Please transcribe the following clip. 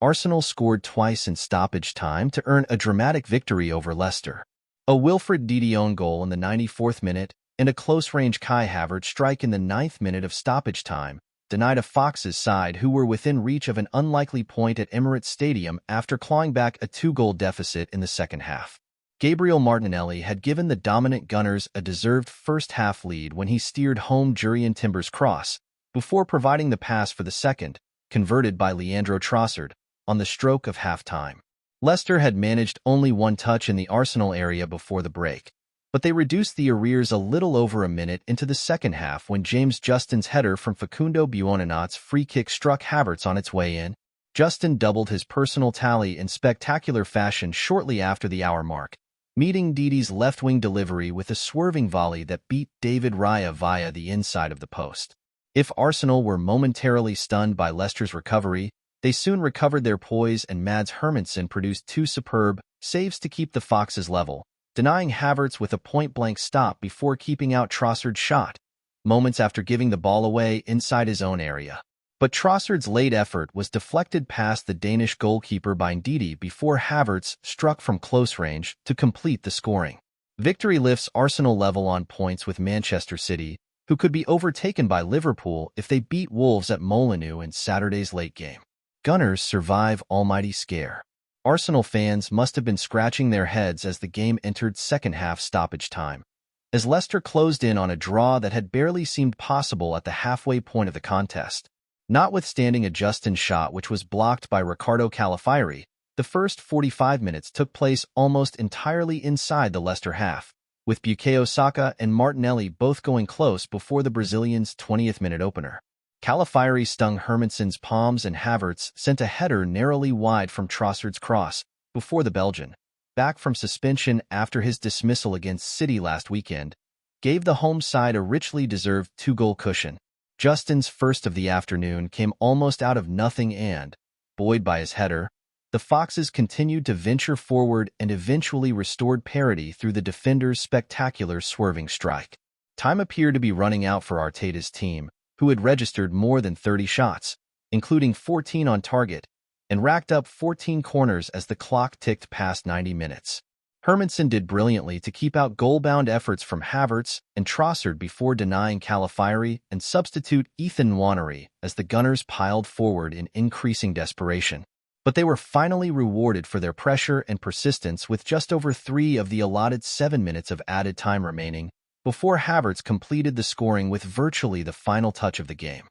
Arsenal scored twice in stoppage time to earn a dramatic victory over Leicester. A Wilfred Ndidi own goal in the 94th minute and a close-range Kai Havertz strike in the 9th minute of stoppage time denied a Foxes side who were within reach of an unlikely point at Emirates Stadium after clawing back a 2-goal deficit in the second half. Gabriel Martinelli had given the dominant Gunners a deserved first-half lead when he steered home Jurrien Timber's cross, before providing the pass for the second, converted by Leandro Trossard, on the stroke of half-time. Leicester had managed only one touch in the Arsenal area before the break, but they reduced the arrears a little over a minute into the second half when James Justin's header from Facundo Buonanot's free kick struck Havertz on its way in. Justin doubled his personal tally in spectacular fashion shortly after the hour mark, meeting Ndidi's left-wing delivery with a swerving volley that beat David Raya via the inside of the post. If Arsenal were momentarily stunned by Leicester's recovery, they soon recovered their poise and Mads Hermansen produced two superb saves to keep the Foxes level, denying Havertz with a point-blank stop before keeping out Trossard's shot, moments after giving the ball away inside his own area. But Trossard's late effort was deflected past the Danish goalkeeper by Ndidi before Havertz struck from close range to complete the scoring. Victory lifts Arsenal level on points with Manchester City, who could be overtaken by Liverpool if they beat Wolves at Molineux in Saturday's late game. Gunners survive almighty scare. Arsenal fans must have been scratching their heads as the game entered second-half stoppage time, as Leicester closed in on a draw that had barely seemed possible at the halfway point of the contest. Notwithstanding a Justin shot which was blocked by Ricardo Calafiori, the first 45 minutes took place almost entirely inside the Leicester half, with Bukayo Saka and Martinelli both going close before the Brazilians' 20th minute opener. Calafiori stung Hermansen's palms and Havertz sent a header narrowly wide from Trossard's cross before the Belgian, back from suspension after his dismissal against City last weekend, gave the home side a richly deserved 2-goal cushion. Justin's first of the afternoon came almost out of nothing and, buoyed by his header, the Foxes continued to venture forward and eventually restored parity through the defender's spectacular swerving strike. Time appeared to be running out for Arteta's team, who had registered more than 30 shots, including 14 on target, and racked up 14 corners as the clock ticked past 90 minutes. Hermansen did brilliantly to keep out goal-bound efforts from Havertz and Trossard before denying Calafiori and substitute Ethan Nwaneri as the Gunners piled forward in increasing desperation. But they were finally rewarded for their pressure and persistence with just over 3 of the allotted 7 minutes of added time remaining, before Havertz completed the scoring with virtually the final touch of the game.